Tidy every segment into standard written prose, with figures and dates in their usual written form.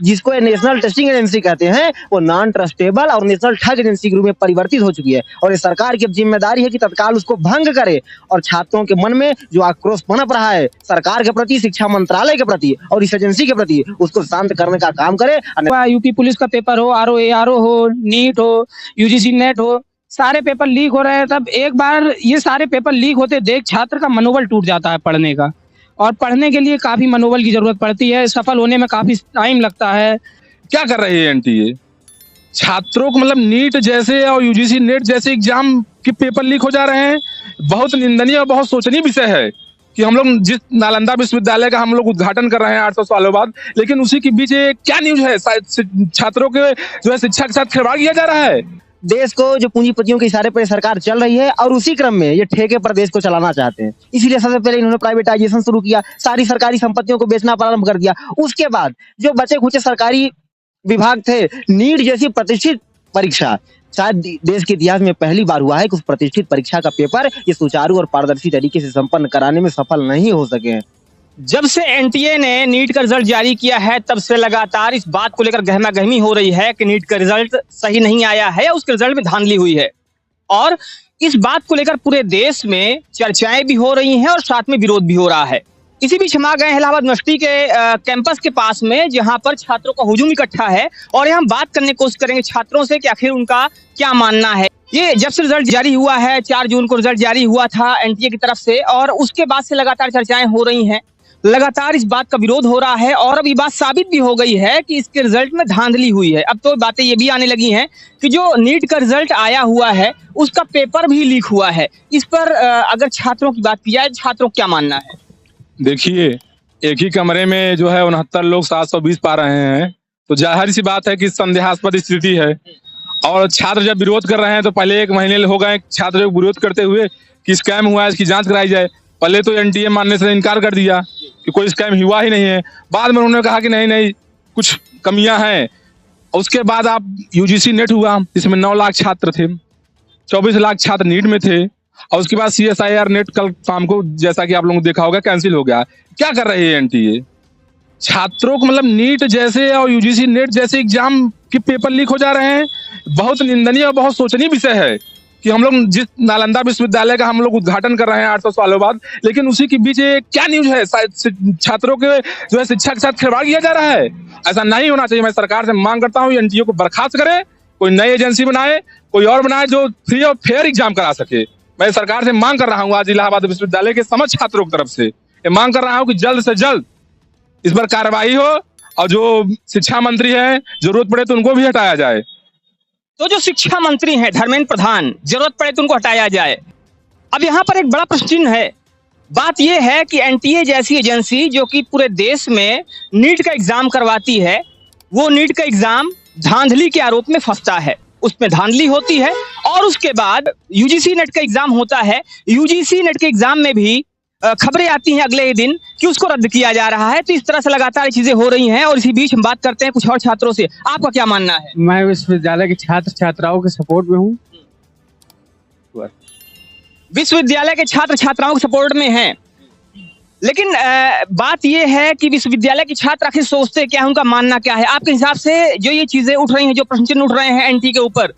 जिसको national testing agency कहते हैं, वो नॉन ट्रस्टेबल और नेशनल ठग एजेंसी के रूप में परिवर्तित हो चुकी है। और ये सरकार की अब जिम्मेदारी है कि तत्काल उसको भंग करे और छात्रों के मन में जो आक्रोश पनप रहा है सरकार के प्रति, शिक्षा मंत्रालय के प्रति और इस एजेंसी के प्रति, उसको शांत करने का काम करे। यूपी पुलिस का पेपर हो, आरओ हो, नीट हो, यूजीसी नेट हो, सारे पेपर लीक हो रहे हैं। तब एक बार ये सारे पेपर लीक होते देख छात्र का मनोबल टूट जाता है पढ़ने का, और पढ़ने के लिए काफी मनोबल की जरूरत पड़ती है, सफल होने में काफी टाइम लगता है। क्या कर रही है एनटीए? छात्रों को मतलब नीट जैसे और यूजीसी नेट जैसे एग्जाम के पेपर लीक हो जा रहे हैं। बहुत निंदनीय और बहुत सोचनीय विषय है कि हम लोग जिस नालंदा विश्वविद्यालय का हम लोग उद्घाटन कर रहे हैं 800 सालों बाद, लेकिन उसी के बीच क्या न्यूज है? छात्रों के जो है शिक्षा के साथ खिलवाड़ किया जा रहा है। देश को जो पूंजीपतियों के इशारे पर सरकार चल रही है और उसी क्रम में ये ठेके पर देश को चलाना चाहते हैं। इसीलिए सबसे पहले इन्होंने प्राइवेटाइजेशन शुरू किया, सारी सरकारी संपत्तियों को बेचना प्रारंभ कर दिया। उसके बाद जो बचे खुचे सरकारी विभाग थे, नीट जैसी प्रतिष्ठित परीक्षा, शायद देश के इतिहास में पहली बार हुआ है कि उस प्रतिष्ठित परीक्षा का पेपर ये सुचारू और पारदर्शी तरीके से संपन्न कराने में सफल नहीं हो सके हैं। जब से एनटीए ने नीट का रिजल्ट जारी किया है तब से लगातार इस बात को लेकर गहमागहमी हो रही है कि नीट का रिजल्ट सही नहीं आया है, उसके रिजल्ट में धांधली हुई है। और इस बात को लेकर पूरे देश में चर्चाएं भी हो रही हैं और साथ में विरोध भी हो रहा है। इसी बीच हम आ गए इलाहाबाद यूनिवर्सिटी के कैंपस के पास में, जहां पर छात्रों का हुजूम इकट्ठा है, और यहाँ हम बात करने की कोशिश करेंगे छात्रों से कि आखिर उनका क्या मानना है। ये जब से रिजल्ट जारी हुआ है, 4 जून को रिजल्ट जारी हुआ था एनटीए की तरफ से, और उसके बाद से लगातार चर्चाएं हो रही हैं, लगातार इस बात का विरोध हो रहा है, और अब ये बात साबित भी हो गई है कि इसके रिजल्ट में धांधली हुई है। अब तो बातें ये भी आने लगी हैं कि जो नीट का रिजल्ट आया हुआ है उसका पेपर भी लीक हुआ है। इस पर अगर छात्रों की बात की जाए, छात्रों क्या मानना है? देखिए, एक ही कमरे में जो है 69 लोग 720 पा रहे हैं, तो जाहिर सी बात है कि संदेहास्पद स्थिति है। और छात्र जब विरोध कर रहे हैं तो पहले 1 महीने हो गए छात्र विरोध करते हुए कि स्कैम हुआ है, इसकी जांच कराई जाए। पहले तो एनटीए मानने से इनकार कर दिया कि कोई स्कैम हुआ ही नहीं है। बाद में उन्होंने कहा कि नहीं कुछ कमियां हैं। उसके बाद आप यूजीसी नेट हुआ, जिसमें 9 लाख छात्र थे, 24 लाख छात्र नीट में थे, और उसके बाद CSIR नेट कल शाम को, जैसा कि आप लोगों ने देखा होगा, कैंसिल हो गया। क्या कर रही है एनटीए? छात्रों को मतलब नीट जैसे और यूजीसी नेट जैसे एग्जाम के पेपर लीक हो जा रहे हैं। बहुत निंदनीय और बहुत सोचनीय विषय है कि हम लोग जिस नालंदा विश्वविद्यालय का हम लोग उद्घाटन कर रहे हैं 800 सालों बाद, लेकिन उसी के बीच क्या न्यूज है? छात्रों के जो है शिक्षा के साथ खिलवाड़ किया जा रहा है। ऐसा नहीं होना चाहिए। मैं सरकार से मांग करता हूँ एनटीए को बर्खास्त करे, कोई नई एजेंसी बनाए, कोई और बनाए जो फ्री और फेयर एग्जाम करा सके। मैं सरकार से मांग कर रहा हूँ, आज इलाहाबाद विश्वविद्यालय के समस्त छात्रों की तरफ से ये मांग कर रहा हूँ कि जल्द से जल्द इस पर कार्रवाई हो, और जो शिक्षा मंत्री है जरूरत पड़े तो उनको भी हटाया जाए। तो जो शिक्षा मंत्री हैं धर्मेंद्र प्रधान, जरूरत पड़े तो उनको हटाया जाए। अब यहाँ पर एक बड़ा प्रश्न चिन्ह है। बात यह है कि एनटीए जैसी एजेंसी जो कि पूरे देश में नीट का एग्जाम करवाती है, वो नीट का एग्जाम धांधली के आरोप में फंसता है, उसमें धांधली होती है। और उसके बाद यूजीसी नेट का एग्जाम होता है, यूजीसी नेट के एग्जाम में भी खबरें आती हैं अगले ही दिन कि उसको रद्द किया जा रहा है। तो इस तरह से लगातार चीजें हो रही हैं, और इसी बीच हम बात करते हैं कुछ और छात्रों से। आपका क्या मानना है? मैं विश्वविद्यालय के छात्र छात्राओं के सपोर्ट में हूँ। विश्वविद्यालय के छात्र छात्राओं के सपोर्ट में हैं, लेकिन बात यह है कि विश्वविद्यालय के छात्र आखिर सोचते क्या है, उनका मानना क्या है? आपके हिसाब से जो ये चीजें उठ रही हैं, जो प्रश्न चिन्ह उठ रहे हैं एनटीए के ऊपर,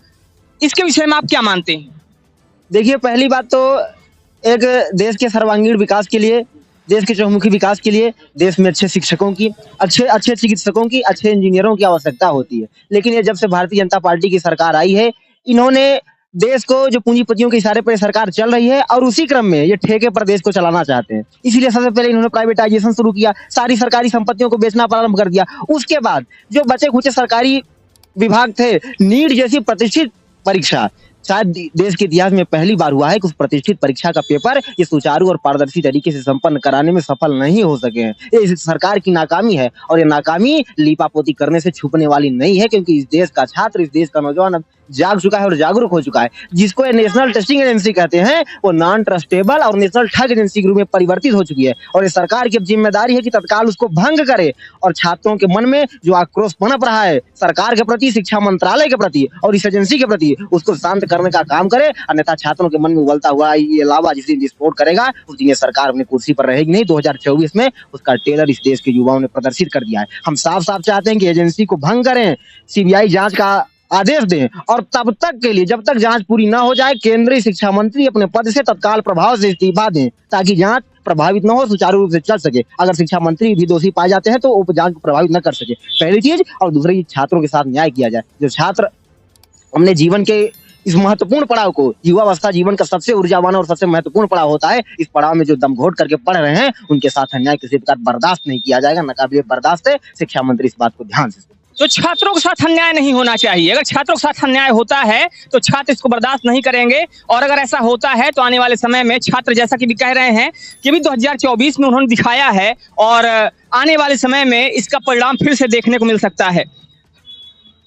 इसके विषय में आप क्या मानते हैं? देखिए, पहली बात तो एक देश के सर्वांगीण विकास के लिए, देश के चहुमुखी विकास के लिए देश में अच्छे शिक्षकों की, अच्छे चिकित्सकों की, अच्छे इंजीनियरों की आवश्यकता होती है। लेकिन ये जब से भारतीय जनता पार्टी की सरकार आई है, इन्होंने देश को जो पूंजीपतियों के इशारे पर सरकार चल रही है और उसी क्रम में ये ठेके पर देश को चलाना चाहते हैं। इसीलिए सबसे पहले इन्होंने प्राइवेटाइजेशन शुरू किया, सारी सरकारी संपत्तियों को बेचना प्रारंभ कर दिया। उसके बाद जो बचे खुचे सरकारी विभाग थे, नीट जैसी प्रतिष्ठित परीक्षा, शायद देश के इतिहास में पहली बार हुआ है कि उस प्रतिष्ठित परीक्षा का पेपर ये सुचारू और पारदर्शी तरीके से संपन्न कराने में सफल नहीं हो सके हैं। ये इस सरकार की नाकामी है, और ये नाकामी लीपापोती करने से छुपने वाली नहीं है, क्योंकि इस देश का छात्र, इस देश का नौजवान अब जाग चुका है और जागरूक हो चुका है। जिसको नेशनल टेस्टिंग एजेंसी कहते हैं, वो नॉन ट्रस्टेबल और नेशनल ठग एजेंसी के रूप में परिवर्तित हो चुकी है। और ये सरकार की अब जिम्मेदारी है कि तत्काल उसको भंग करे और छात्रों के मन में जो आक्रोश पनप रहा है सरकार के प्रति, शिक्षा मंत्रालय के प्रति और इस एजेंसी के प्रति, उसको शांत करने का काम करे, अन्यथा छात्रों के मन में उबलता हुआ ये लावा जिस दिन विस्फोट करेगा उस दिन ये सरकार अपनी कुर्सी पर रहेगी नहीं। 2024 में उसका टेलर इस देश के युवाओं ने प्रदर्शित कर दिया है। हम साफ साफ चाहते हैं कि एजेंसी को भंग करें, सीबीआई जांच का आदेश दें और तब तक के लिए, जब तक जांच पूरी ना हो जाए, केंद्रीय शिक्षा मंत्री अपने पद से तत्काल प्रभाव से इस्तीफा दें ताकि जांच प्रभावित न हो, सुचारू रूप से चल सके। अगर शिक्षा मंत्री भी दोषी पाए जाते हैं तो वो जांच को प्रभावित न कर सके, पहली चीज। और दूसरी चीज, छात्रों के साथ न्याय किया जाए। जो छात्र हमने जीवन के इस महत्वपूर्ण पड़ाव को, युवावस्था जीवन का सबसे ऊर्जावान और सबसे महत्वपूर्ण पड़ाव होता है, इस पड़ाव में जो दम घोट करके पढ़ रहे हैं उनके साथ अन्याय किसी प्रकार बर्दाश्त नहीं किया जाएगा। नाकाबिले बर्दाश्त है। शिक्षा मंत्री इस बात को ध्यान से सुने। तो छात्रों के साथ अन्याय नहीं होना चाहिए। अगर छात्रों के साथ अन्याय होता है तो छात्र इसको बर्दाश्त नहीं करेंगे, और अगर ऐसा होता है तो आने वाले समय में छात्र, जैसा कि भी कह रहे हैं कि भी 2024 में उन्होंने दिखाया है, और आने वाले समय में इसका परिणाम फिर से देखने को मिल सकता है।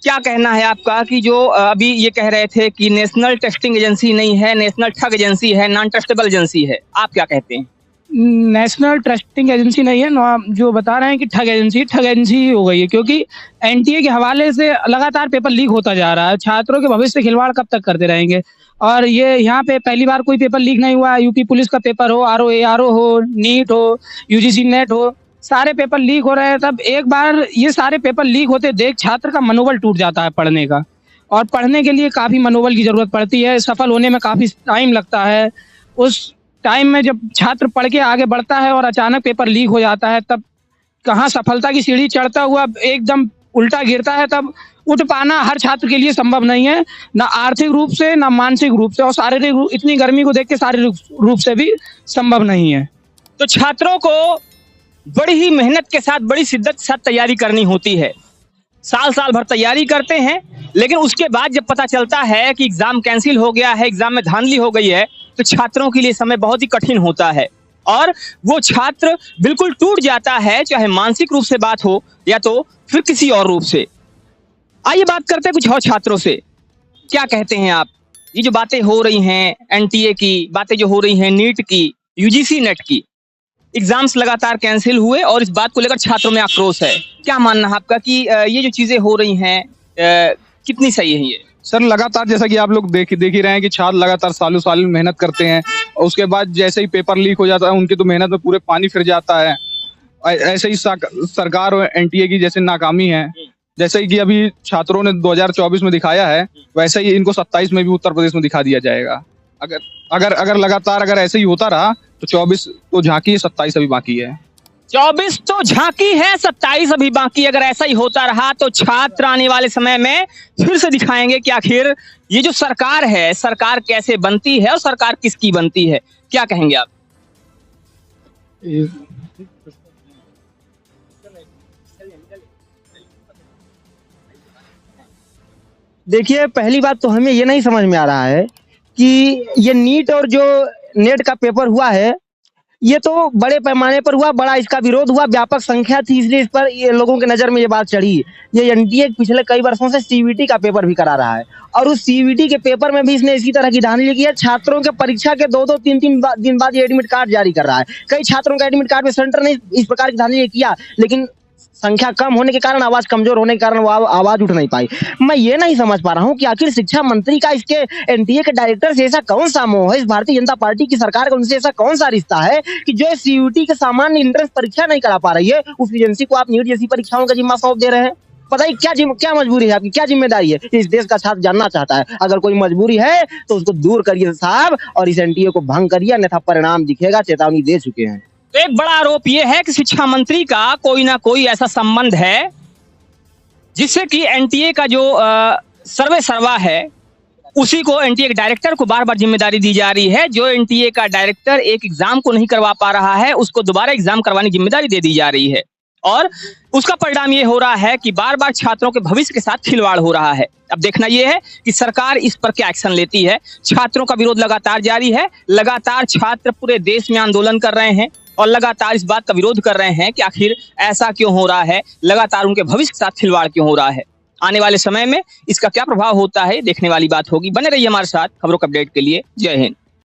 क्या कहना है आपका कि जो अभी ये कह रहे थे कि नेशनल टेस्टिंग एजेंसी नहीं है, नेशनल ठग एजेंसी है, नॉन ट्रस्टेबल एजेंसी है, आप क्या कहते हैं? नेशनल टेस्टिंग एजेंसी नहीं है, जो बता रहे हैं कि ठग एजेंसी ही हो गई है, क्योंकि एनटीए के हवाले से लगातार पेपर लीक होता जा रहा है। छात्रों के भविष्य से खिलवाड़ कब तक करते रहेंगे? और ये यहाँ पे पहली बार कोई पेपर लीक नहीं हुआ। यूपी पुलिस का पेपर हो, आरओ हो, नीट हो, यूजीसी नेट हो, सारे पेपर लीक हो रहे हैं। तब एक बार ये सारे पेपर लीक होते देख छात्र का मनोबल टूट जाता है पढ़ने का, और पढ़ने के लिए काफ़ी मनोबल की ज़रूरत पड़ती है। सफल होने में काफ़ी टाइम लगता है। उस टाइम में जब छात्र पढ़ के आगे बढ़ता है और अचानक पेपर लीक हो जाता है, तब कहाँ सफलता की सीढ़ी चढ़ता हुआ एकदम उल्टा गिरता है, तब उठ पाना हर छात्र के लिए संभव नहीं है, ना आर्थिक रूप से, ना मानसिक रूप से, और शारीरिक रूप, इतनी गर्मी को देख के शारीरिक रूप से भी संभव नहीं है। तो छात्रों को बड़ी ही मेहनत के साथ, बड़ी शिद्दत के साथ तैयारी करनी होती है। साल भर तैयारी करते हैं, लेकिन उसके बाद जब पता चलता है कि एग्जाम कैंसिल हो गया है, एग्जाम में धांधली हो गई है, तो छात्रों के लिए समय बहुत ही कठिन होता है और वो छात्र बिल्कुल टूट जाता है, चाहे मानसिक रूप से बात हो या तो फिर किसी और रूप से। आइए बात करते हैं कुछ और छात्रों से। क्या कहते हैं आप? ये जो बातें हो रही हैं, एनटीए की बातें जो हो रही हैं, नीट की, यूजीसी नेट की, एग्जाम्स लगातार कैंसिल हुए और इस बात को लेकर छात्रों में आक्रोश है। क्या मानना है आपका कि ये जो चीजें हो रही हैं कितनी सही है? ये सर लगातार, जैसा कि आप लोग देख ही रहे हैं कि छात्र लगातार सालों साल मेहनत करते हैं और उसके बाद जैसे ही पेपर लीक हो जाता है उनकी तो मेहनत में पूरे पानी फिर जाता है। ऐसे ही सरकार और एनटीए की जैसे नाकामी है, जैसे कि अभी छात्रों ने 2024 में दिखाया है, वैसे ही इनको 27 में भी उत्तर प्रदेश में दिखा दिया जाएगा। अगर लगातार अगर ऐसे ही होता रहा तो 24 तो झांकी है, 27 अभी बाकी है। 24 तो झांकी है, 27 अभी बाकी। अगर ऐसा ही होता रहा तो छात्र आने वाले समय में फिर से दिखाएंगे कि आखिर ये जो सरकार है, सरकार कैसे बनती है और सरकार किसकी बनती है। क्या कहेंगे आप? देखिए, पहली बात तो हमें ये नहीं समझ में आ रहा है कि ये नीट और जो नेट का पेपर हुआ है, ये तो बड़े पैमाने पर हुआ, बड़ा इसका विरोध हुआ, व्यापक संख्या थी, इसलिए इस पर ये लोगों के नजर में ये बात चढ़ी। ये एनटीए पिछले कई वर्षों से सीवीटी का पेपर भी करा रहा है और उस सीवीटी के पेपर में भी इसने इसी तरह की धांधली की है। छात्रों के परीक्षा के 2-2, 3-3 दिन बाद ये एडमिट कार्ड जारी कर रहा है। कई छात्रों का एडमिट कार्ड में सेंटर ने इस प्रकार की धांधली किया, लेकिन संख्या कम होने के कारण, आवाज कमजोर होने के कारण वो आवाज उठ नहीं पाई। मैं ये नहीं समझ पा रहा हूँ कि आखिर शिक्षा मंत्री का इसके एनटीए के डायरेक्टर से ऐसा कौन सा मोह है, इस भारतीय जनता पार्टी की सरकार का उनसे ऐसा कौन सा रिश्ता है कि जो सीयूटी के सामान्य एंट्रेंस परीक्षा नहीं करा पा रही है, उस एजेंसी को आप नीट जैसी परीक्षाओं का जिम्मा सौंप दे रहे हैं। पता ही क्या मजबूरी है आपकी, क्या जिम्मेदारी है, इस देश का छात्र जानना चाहता है। अगर कोई मजबूरी है तो उसको दूर करिए साहब और इस एनटीए को भंग करिए, अन्यथा परिणाम दिखेगा। चेतावनी दे चुके हैं। तो एक बड़ा आरोप यह है कि शिक्षा मंत्री का कोई ना कोई ऐसा संबंध है जिससे कि एनटीए का जो सर्वे सर्वा है उसी को, एनटीए के डायरेक्टर को बार बार जिम्मेदारी दी जा रही है। जो एनटीए का डायरेक्टर एक एग्जाम को नहीं करवा पा रहा है, उसको दोबारा एग्जाम करवाने की जिम्मेदारी दे दी जा रही है और उसका परिणाम ये हो रहा है कि बार बार छात्रों के भविष्य के साथ खिलवाड़ हो रहा है। अब देखना यह है कि सरकार इस पर क्या एक्शन लेती है। छात्रों का विरोध लगातार जारी है, लगातार छात्र पूरे देश में आंदोलन कर रहे हैं और लगातार इस बात का विरोध कर रहे हैं कि आखिर ऐसा क्यों हो रहा है, लगातार उनके भविष्य के साथ खिलवाड़ क्यों हो रहा है। आने वाले समय में इसका क्या प्रभाव होता है, देखने वाली बात होगी। बने रहिए हमारे साथ खबरों के अपडेट के लिए। जय हिंद।